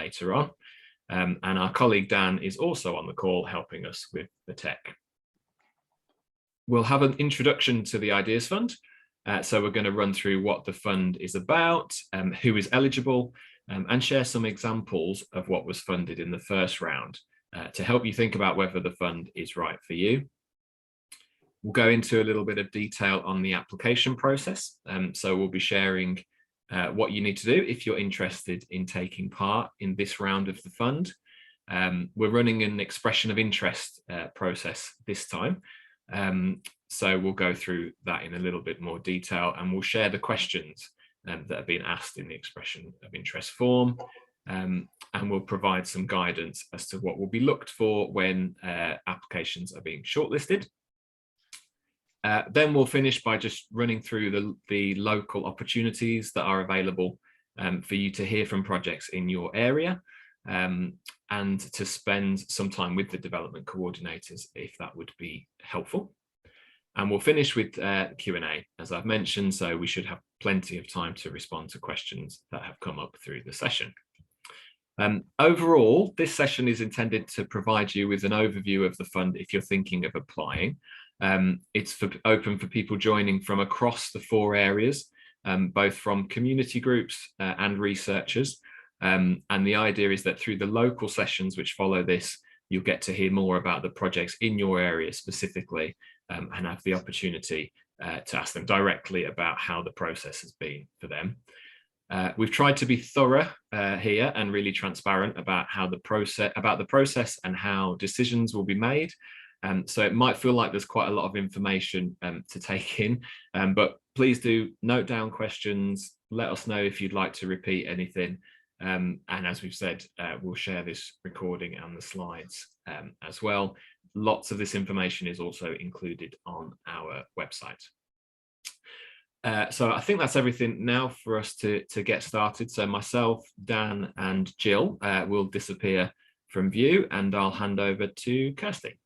later on. And our colleague Dan is also on the call helping us with the tech. We'll have an introduction to the Ideas Fund. So we're going to run through what the fund is about, who is eligible, and share some examples of what was funded in the first round to help you think about whether the fund is right for you. We'll go into a little bit of detail on the application process. So we'll be sharing what you need to do if you're interested in taking part in this round of the fund. We're running an expression of interest process this time. So we'll go through that in a little bit more detail, and we'll share the questions that have been asked in the expression of interest form, and we'll provide some guidance as to what will be looked for when applications are being shortlisted. Then we'll finish by just running through the local opportunities that are available for you to hear from projects in your area, and to spend some time with the development coordinators if that would be helpful. And we'll finish with Q&A, as I've mentioned, so we should have plenty of time to respond to questions that have come up through the session. Overall, this session is intended to provide you with an overview of the fund if you're thinking of applying. It's open for people joining from across the 4 areas, both from community groups and researchers. And the idea is that through the local sessions which follow this, you'll get to hear more about the projects in your area specifically, and have the opportunity to ask them directly about how the process has been for them. We've tried to be thorough here and really transparent about the process and how decisions will be made. So it might feel like there's quite a lot of information to take in, but please do note down questions. Let us know if you'd like to repeat anything. And as we've said, we'll share this recording and the slides as well. Lots of this information is also included on our website. So I think that's everything now for us to get started. So myself, Dan and Jill will disappear from view, and I'll hand over to Kirsty.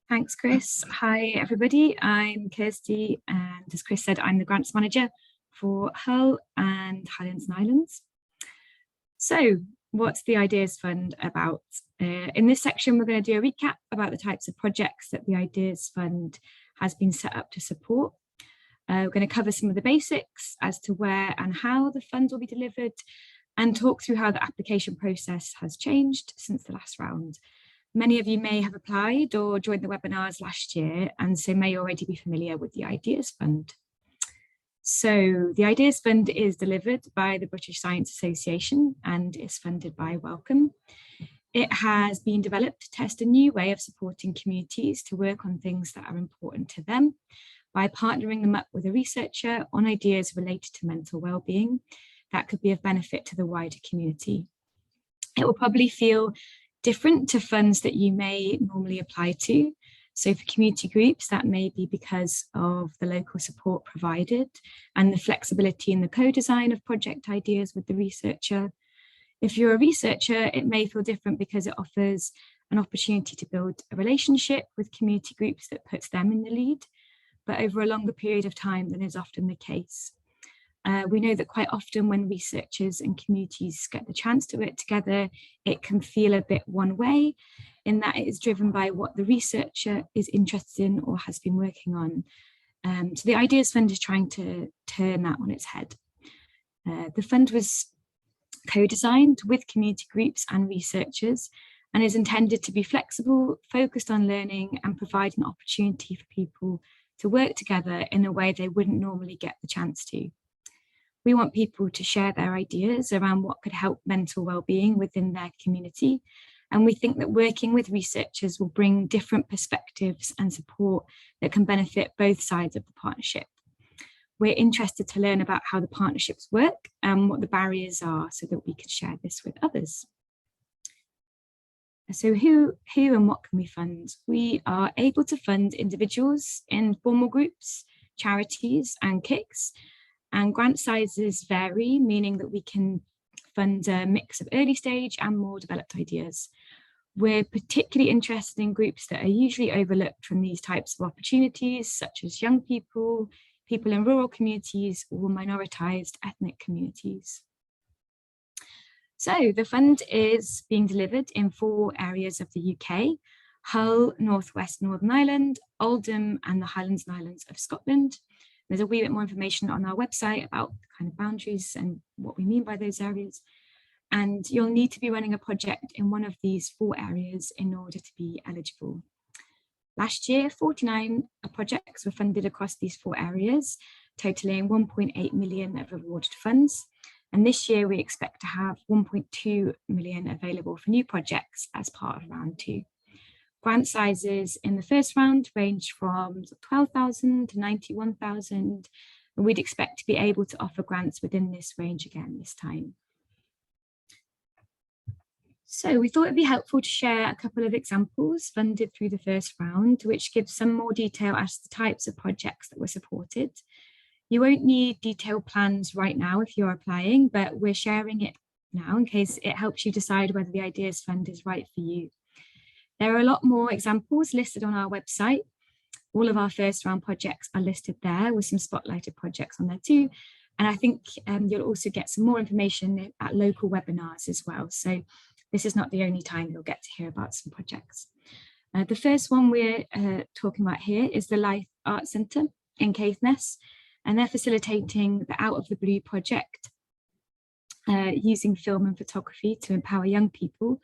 Thanks, Chris. Hi, everybody. I'm Kirsty, and as Chris said, I'm the grants manager for Hull and Highlands and Islands. So what's the Ideas Fund about? In this section, we're going to do a recap about the types of projects that the Ideas Fund has been set up to support. We're going to cover some of the basics as to where and how the funds will be delivered, and talk through how the application process has changed since the last round. Many of you may have applied or joined the webinars last year, and so may already be familiar with the Ideas Fund. So the Ideas Fund is delivered by the British Science Association and is funded by Wellcome. It has been developed to test a new way of supporting communities to work on things that are important to them by partnering them up with a researcher on ideas related to mental well-being that could be of benefit to the wider community. It will probably feel different to funds that you may normally apply to. So for community groups, that may be because of the local support provided and the flexibility in the co-design of project ideas with the researcher. If you're a researcher, it may feel different because it offers an opportunity to build a relationship with community groups that puts them in the lead, but over a longer period of time than is often the case. We know that quite often when researchers and communities get the chance to work together, it can feel a bit one way, in that it is driven by what the researcher is interested in or has been working on. So the Ideas Fund is trying to turn that on its head. The fund was co-designed with community groups and researchers and is intended to be flexible, focused on learning, and provide an opportunity for people to work together in a way they wouldn't normally get the chance to. We want people to share their ideas around what could help mental well-being within their community. And we think that working with researchers will bring different perspectives and support that can benefit both sides of the partnership. We're interested to learn about how the partnerships work and what the barriers are so that we can share this with others. So who and what can we fund? We are able to fund individuals, informal groups, charities and KICs. And grant sizes vary, meaning that we can fund a mix of early stage and more developed ideas. We're particularly interested in groups that are usually overlooked from these types of opportunities, such as young people, people in rural communities, or minoritized ethnic communities. So the fund is being delivered in 4 areas of the UK: Hull, Northwest Northern Ireland, Oldham, and the Highlands and Islands of Scotland. There's a wee bit more information on our website about the kind of boundaries and what we mean by those areas. And you'll need to be running a project in one of these 4 areas in order to be eligible. Last year, 49 projects were funded across these 4 areas, totaling 1.8 million of awarded funds. And this year we expect to have 1.2 million available for new projects as part of round 2. Grant sizes in the first round range from 12,000 to 91,000, and we'd expect to be able to offer grants within this range again this time. So we thought it'd be helpful to share a couple of examples funded through the first round, which gives some more detail as to the types of projects that were supported. You won't need detailed plans right now if you're applying, but we're sharing it now in case it helps you decide whether the Ideas Fund is right for you. There are a lot more examples listed on our website. All of our first round projects are listed there with some spotlighted projects on there too. And I think you'll also get some more information at local webinars as well. So this is not the only time you'll get to hear about some projects. The first one we're talking about here is the Life Arts Centre in Caithness, and they're facilitating the Out of the Blue project using film and photography to empower young people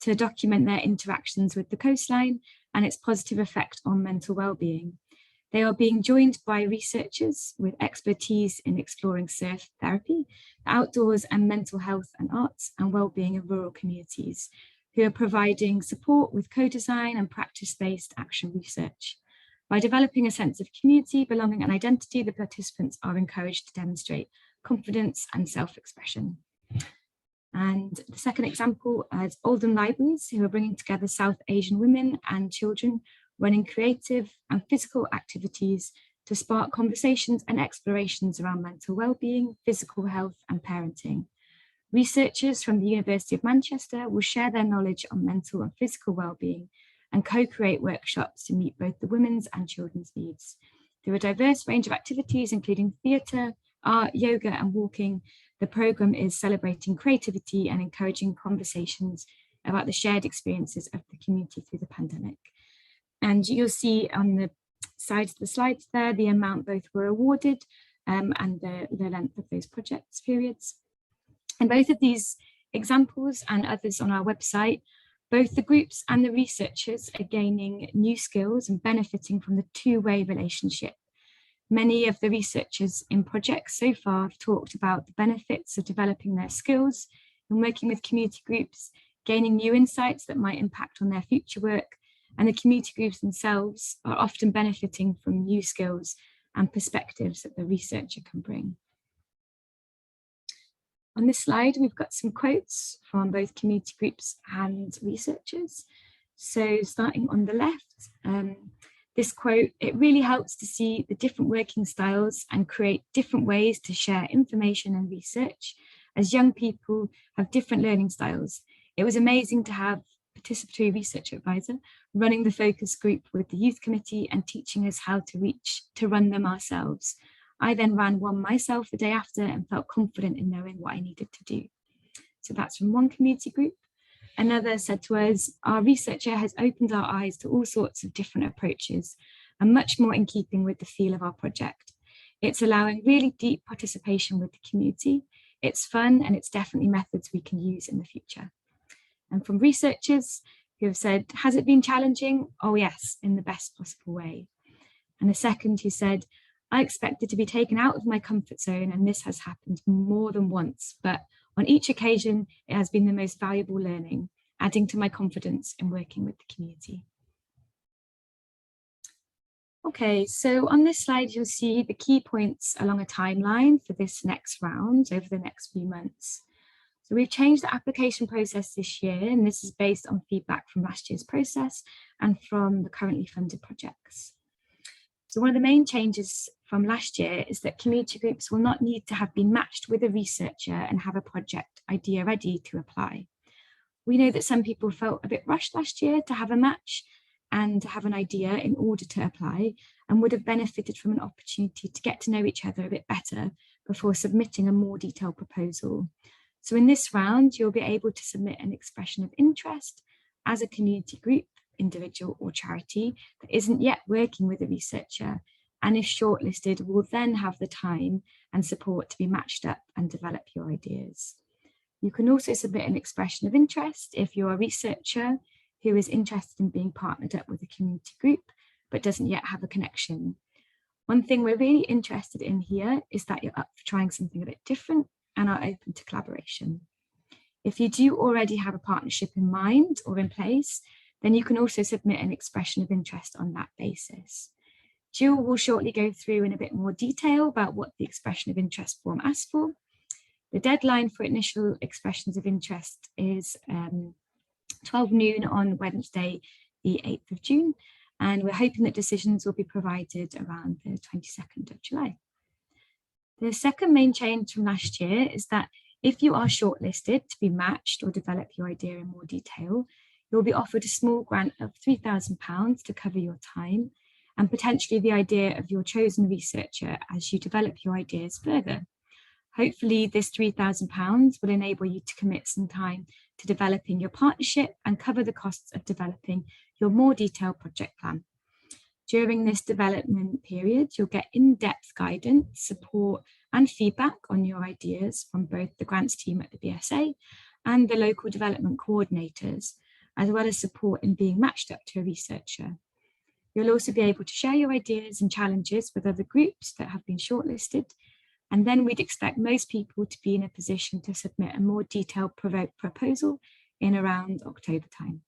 to document their interactions with the coastline and its positive effect on mental well-being. They are being joined by researchers with expertise in exploring surf therapy, the outdoors, and mental health and arts and well-being in rural communities, who are providing support with co-design and practice-based action research. By developing a sense of community, belonging, and identity, the participants are encouraged to demonstrate confidence and self-expression. And the second example is Oldham Libraries, who are bringing together South Asian women and children running creative and physical activities to spark conversations and explorations around mental well-being, physical health, and parenting. Researchers from the University of Manchester will share their knowledge on mental and physical well-being and co-create workshops to meet both the women's and children's needs. Through a diverse range of activities, including theatre, art, yoga, and walking, the programme is celebrating creativity and encouraging conversations about the shared experiences of the community through the pandemic. And you'll see on the sides of the slides there, the amount both were awarded and the length of those projects periods. In both of these examples and others on our website, both the groups and the researchers are gaining new skills and benefiting from the two-way relationship. Many of the researchers in projects so far have talked about the benefits of developing their skills and working with community groups, gaining new insights that might impact on their future work, and the community groups themselves are often benefiting from new skills and perspectives that the researcher can bring. On this slide, we've got some quotes from both community groups and researchers. So starting on the left, this quote, "It really helps to see the different working styles and create different ways to share information and research, as young people have different learning styles. It was amazing to have participatory research advisor running the focus group with the youth committee and teaching us how to run them ourselves. I then ran one myself the day after and felt confident in knowing what I needed to do." So that's from one community group. Another said to us, "Our researcher has opened our eyes to all sorts of different approaches and much more in keeping with the feel of our project. It's allowing really deep participation with the community. It's fun and it's definitely methods we can use in the future." And from researchers who have said, "Has it been challenging? Oh yes, in the best possible way." And a second who said, "I expected to be taken out of my comfort zone and this has happened more than once, but on each occasion, it has been the most valuable learning, adding to my confidence in working with the community." Okay, so on this slide, you'll see the key points along a timeline for this next round over the next few months. So we've changed the application process this year, and this is based on feedback from last year's process and from the currently funded projects. So one of the main changes from last year is that community groups will not need to have been matched with a researcher and have a project idea ready to apply. We know that some people felt a bit rushed last year to have a match and to have an idea in order to apply, and would have benefited from an opportunity to get to know each other a bit better before submitting a more detailed proposal. So in this round, you'll be able to submit an expression of interest as a community group, individual or charity that isn't yet working with a researcher, and if shortlisted, will then have the time and support to be matched up and develop your ideas. You can also submit an expression of interest if you're a researcher who is interested in being partnered up with a community group, but doesn't yet have a connection. One thing we're really interested in here is that you're up for trying something a bit different and are open to collaboration. If you do already have a partnership in mind or in place, then you can also submit an expression of interest on that basis. Jill will shortly go through in a bit more detail about what the expression of interest form asks for. The deadline for initial expressions of interest is 12 noon on Wednesday, the 8th of June, and we're hoping that decisions will be provided around the 22nd of July. The second main change from last year is that if you are shortlisted to be matched or develop your idea in more detail, you'll be offered a small grant of £3,000 to cover your time and potentially the idea of your chosen researcher as you develop your ideas further. Hopefully this £3,000 will enable you to commit some time to developing your partnership and cover the costs of developing your more detailed project plan. During this development period, you'll get in-depth guidance, support and feedback on your ideas from both the grants team at the BSA and the local development coordinators, as well as support in being matched up to a researcher. You'll also be able to share your ideas and challenges with other groups that have been shortlisted, and then we'd expect most people to be in a position to submit a more detailed proposal in around October time.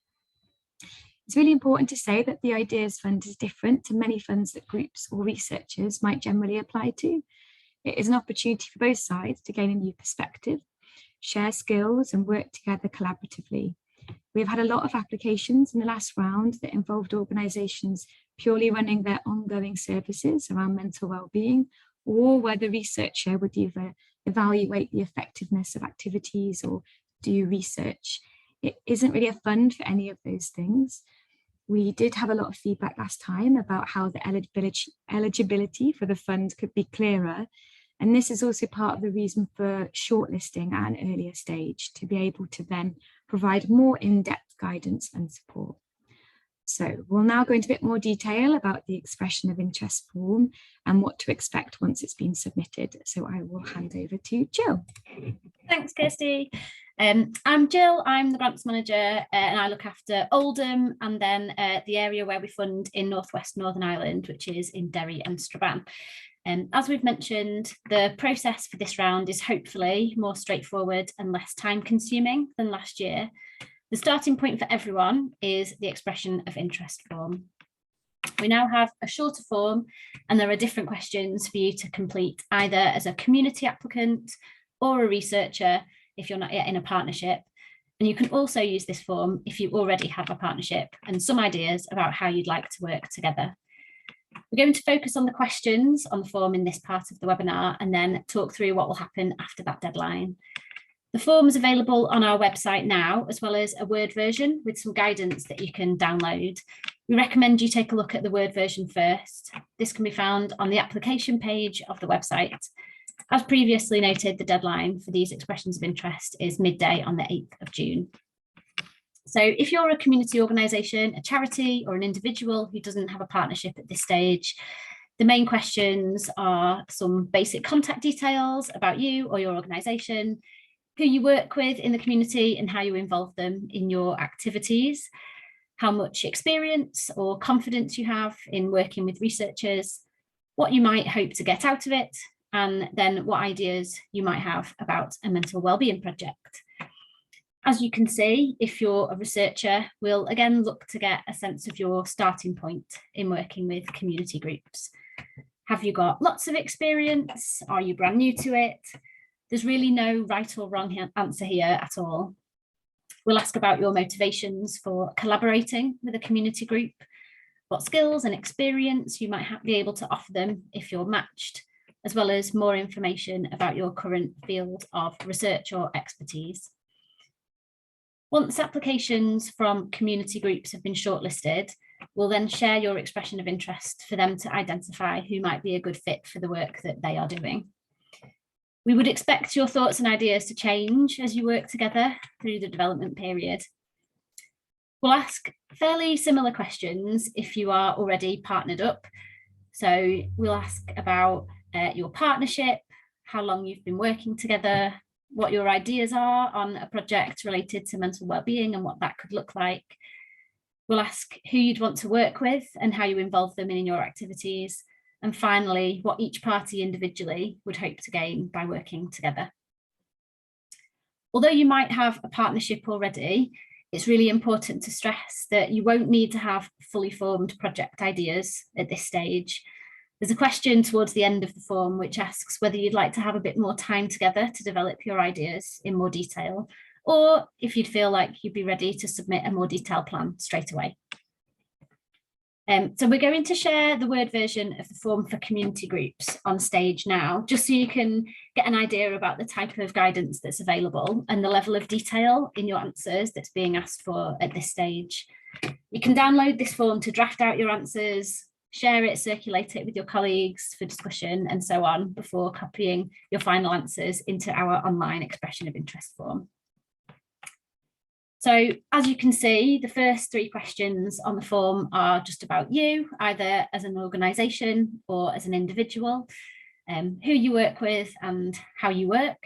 It's really important to say that the Ideas Fund is different to many funds that groups or researchers might generally apply to. It is an opportunity for both sides to gain a new perspective, share skills and work together collaboratively. We've had a lot of applications in the last round that involved organisations purely running their ongoing services around mental well-being, or where the researcher would either evaluate the effectiveness of activities or do research. It isn't really a fund for any of those things. We did have a lot of feedback last time about how the eligibility for the fund could be clearer. And this is also part of the reason for shortlisting at an earlier stage, to be able to then provide more in-depth guidance and support. So we'll now go into a bit more detail about the expression of interest form and what to expect once it's been submitted. So I will hand over to Jill. Thanks, Kirsty. I'm Jill, I'm the grants manager and I look after Oldham and then the area where we fund in Northwest Northern Ireland, which is in Derry and Strabane. As we've mentioned, the process for this round is hopefully more straightforward and less time consuming than last year. The starting point for everyone is the expression of interest form. We now have a shorter form and there are different questions for you to complete either as a community applicant or a researcher if you're not yet in a partnership. And you can also use this form if you already have a partnership and some ideas about how you'd like to work together. We're going to focus on the questions on the form in this part of the webinar and then talk through what will happen after that deadline. The form is available on our website now, as well as a Word version with some guidance that you can download. We recommend you take a look at the Word version first. This can be found on the application page of the website. As previously noted, the deadline for these expressions of interest is midday on the 8th of June. So if you're a community organisation, a charity or an individual who doesn't have a partnership at this stage, the main questions are some basic contact details about you or your organisation, who you work with in the community and how you involve them in your activities, how much experience or confidence you have in working with researchers, what you might hope to get out of it, and then what ideas you might have about a mental wellbeing project. As you can see, if you're a researcher, we'll again look to get a sense of your starting point in working with community groups. Have you got lots of experience? Are you brand new to it? There's really no right or wrong answer here at all. We'll ask about your motivations for collaborating with a community group, what skills and experience you might be able to offer them if you're matched, as well as more information about your current field of research or expertise. Once applications from community groups have been shortlisted, we'll then share your expression of interest for them to identify who might be a good fit for the work that they are doing. We would expect your thoughts and ideas to change as you work together through the development period. We'll ask fairly similar questions if you are already partnered up. So we'll ask about your partnership, how long you've been working together, what your ideas are on a project related to mental well-being and what that could look like. We'll ask who you'd want to work with and how you involve them in your activities. And finally, what each party individually would hope to gain by working together. Although you might have a partnership already, it's really important to stress that you won't need to have fully formed project ideas at this stage. There's a question towards the end of the form which asks whether you'd like to have a bit more time together to develop your ideas in more detail, or if you'd feel like you'd be ready to submit a more detailed plan straight away. So we're going to share the Word version of the form for community groups on stage now, just so you can get an idea about the type of guidance that's available and the level of detail in your answers that's being asked for at this stage. You can download this form to draft out your answers, share it, circulate it with your colleagues for discussion and so on before copying your final answers into our online expression of interest form. So as you can see, the first 3 questions on the form are just about you, either as an organisation or as an individual, who you work with and how you work.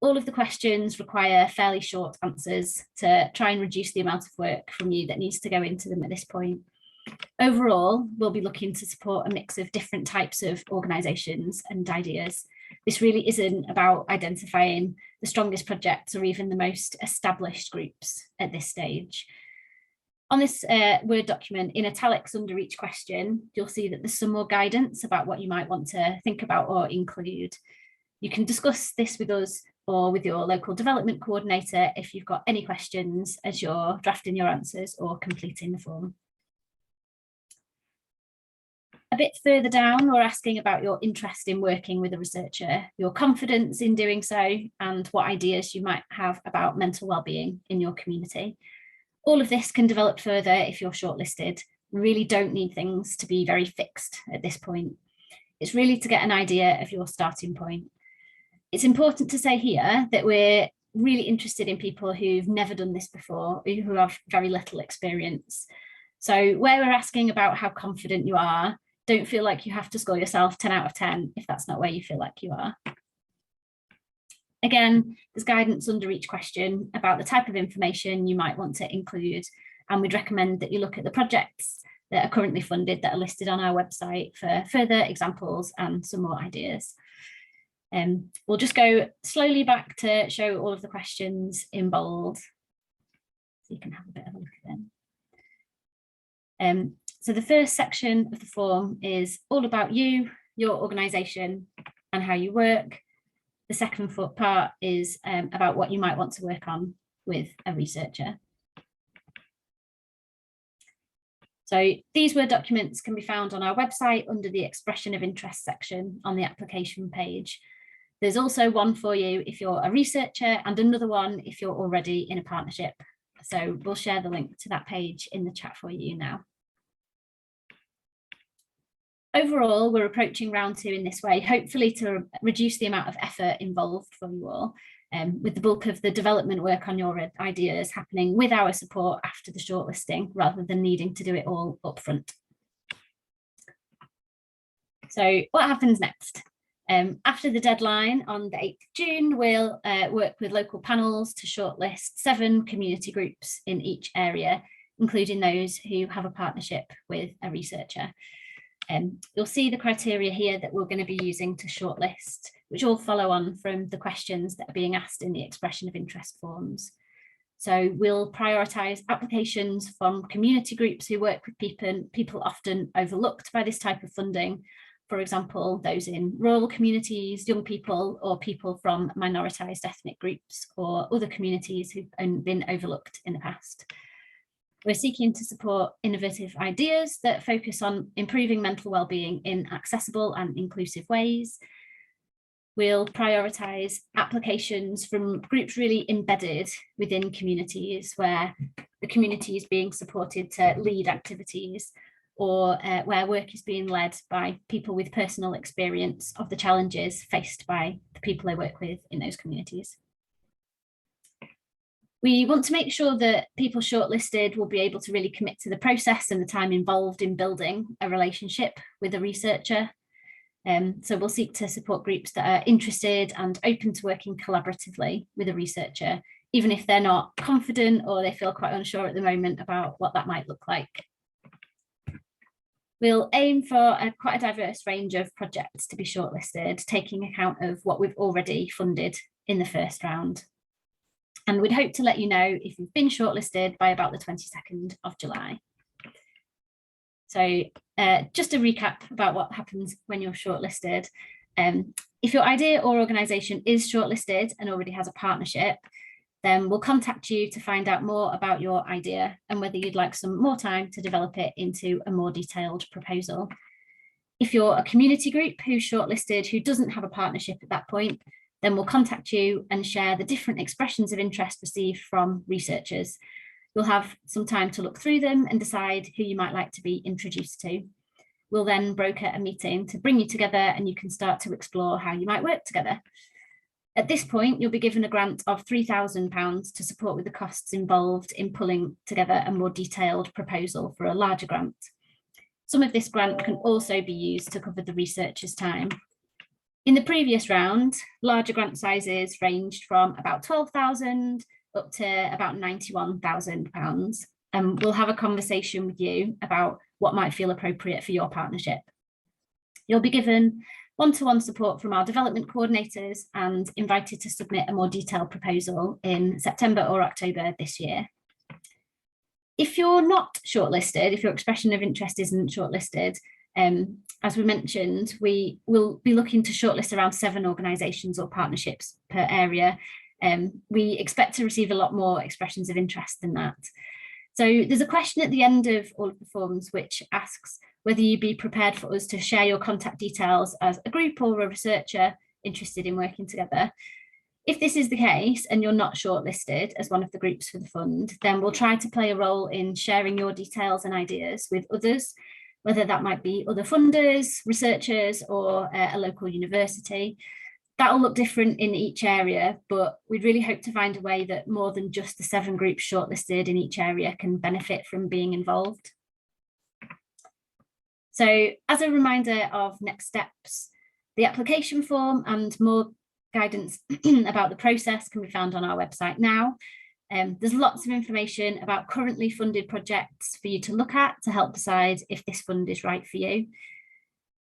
All of the questions require fairly short answers to try and reduce the amount of work from you that needs to go into them at this point. Overall, we'll be looking to support a mix of different types of organisations and ideas. This really isn't about identifying the strongest projects or even the most established groups at this stage. On this Word document, in italics under each question, you'll see that there's some more guidance about what you might want to think about or include. You can discuss this with us or with your local development coordinator if you've got any questions as you're drafting your answers or completing the form. A bit further down, we're asking about your interest in working with a researcher, your confidence in doing so, and what ideas you might have about mental well-being in your community. All of this can develop further if you're shortlisted. We really don't need things to be very fixed at this point. It's really to get an idea of your starting point. It's important to say here that we're really interested in people who've never done this before, who have very little experience. So where we're asking about how confident you are, don't feel like you have to score yourself 10 out of 10 if that's not where you feel like you are. Again, there's guidance under each question about the type of information you might want to include, and we'd recommend that you look at the projects that are currently funded that are listed on our website for further examples and some more ideas. We'll just go slowly back to show all of the questions in bold, so you can have a bit of a look at them. So the first section of the form is all about you, your organisation and how you work. The second part is about what you might want to work on with a researcher. So these Word documents can be found on our website under the expression of interest section on the application page. There's also one for you if you're a researcher and another one if you're already in a partnership. So we'll share the link to that page in the chat for you now. Overall, we're approaching round 2 in this way, hopefully to reduce the amount of effort involved for you all, with the bulk of the development work on your ideas happening with our support after the shortlisting, rather than needing to do it all up front. So what happens next? After the deadline on the 8th of June, we'll work with local panels to shortlist 7 community groups in each area, including those who have a partnership with a researcher. You'll see the criteria here that we're going to be using to shortlist, which all follow on from the questions that are being asked in the expression of interest forms. So we'll prioritise applications from community groups who work with people often overlooked by this type of funding. For example, those in rural communities, young people, or people from minoritised ethnic groups or other communities who've been overlooked in the past. We're seeking to support innovative ideas that focus on improving mental well-being in accessible and inclusive ways. We'll prioritise applications from groups really embedded within communities where the community is being supported to lead activities, or where work is being led by people with personal experience of the challenges faced by the people they work with in those communities. We want to make sure that people shortlisted will be able to really commit to the process and the time involved in building a relationship with a researcher. So we'll seek to support groups that are interested and open to working collaboratively with a researcher, even if they're not confident or they feel quite unsure at the moment about what that might look like. We'll aim for quite a diverse range of projects to be shortlisted, taking account of what we've already funded in the first round. And we'd hope to let you know if you've been shortlisted by about the 22nd of July. So just a recap about what happens when you're shortlisted. If your idea or organisation is shortlisted and already has a partnership, then we'll contact you to find out more about your idea and whether you'd like some more time to develop it into a more detailed proposal. If you're a community group who's shortlisted who doesn't have a partnership at that point, then we'll contact you and share the different expressions of interest received from researchers. You'll have some time to look through them and decide who you might like to be introduced to. We'll then broker a meeting to bring you together and you can start to explore how you might work together. At this point, you'll be given a grant of £3,000 to support with the costs involved in pulling together a more detailed proposal for a larger grant. Some of this grant can also be used to cover the researcher's time. In the previous round, larger grant sizes ranged from about £12,000 up to about £91,000. And we'll have a conversation with you about what might feel appropriate for your partnership. You'll be given one-to-one support from our development coordinators and invited to submit a more detailed proposal in September or October this year. If you're not shortlisted, if your expression of interest isn't shortlisted, as we mentioned, we will be looking to shortlist around 7 organisations or partnerships per area. We expect to receive a lot more expressions of interest than that. So there's a question at the end of all of the forms which asks whether you'd be prepared for us to share your contact details as a group or a researcher interested in working together. If this is the case and you're not shortlisted as one of the groups for the fund, then we'll try to play a role in sharing your details and ideas with others, whether that might be other funders, researchers, or a local university. That'll look different in each area, but we'd really hope to find a way that more than just the 7 groups shortlisted in each area can benefit from being involved. So as a reminder of next steps, the application form and more guidance about the process can be found on our website now. There's lots of information about currently funded projects for you to look at to help decide if this fund is right for you.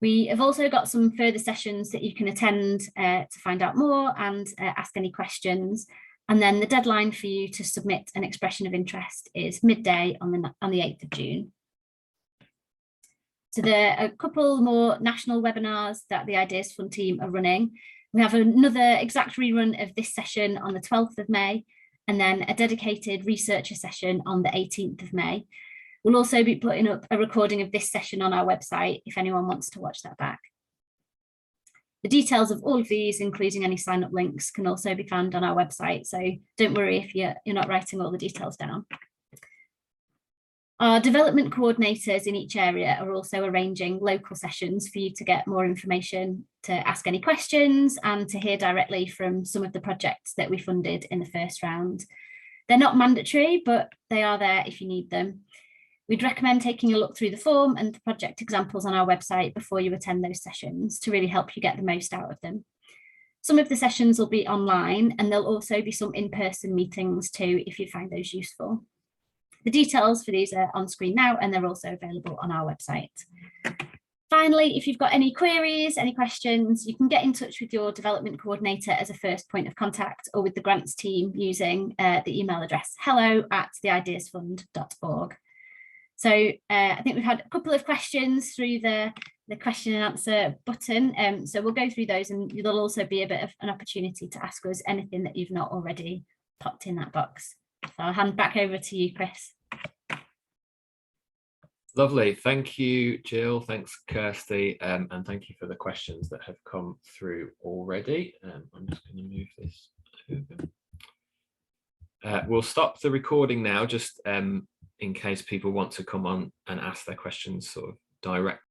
We have also got some further sessions that you can attend to find out more and ask any questions. And then the deadline for you to submit an expression of interest is midday on the 8th of June. So there are a couple more national webinars that the Ideas Fund team are running. We have another exact rerun of this session on the 12th of May, and then a dedicated researcher session on the 18th of May. We'll also be putting up a recording of this session on our website if anyone wants to watch that back. The details of all of these, including any sign-up links, can also be found on our website, so don't worry if you're not writing all the details down. Our development coordinators in each area are also arranging local sessions for you to get more information, to ask any questions, and to hear directly from some of the projects that we funded in the first round. They're not mandatory, but they are there if you need them. We'd recommend taking a look through the form and the project examples on our website before you attend those sessions to really help you get the most out of them. Some of the sessions will be online, and there'll also be some in-person meetings too if you find those useful. The details for these are on screen now, and they're also available on our website. Finally, if you've got any queries, any questions, you can get in touch with your development coordinator as a first point of contact, or with the grants team using the email address hello@theideasfund.org. So I think we've had a couple of questions through the question and answer button. So we'll go through those, and there'll also be a bit of an opportunity to ask us anything that you've not already popped in that box. So I'll hand back over to you, Chris. Lovely. Thank you, Jill. Thanks, Kirsty. And thank you for the questions that have come through already. I'm just going to move this over. We'll stop the recording now. Just in case people want to come on and ask their questions sort of direct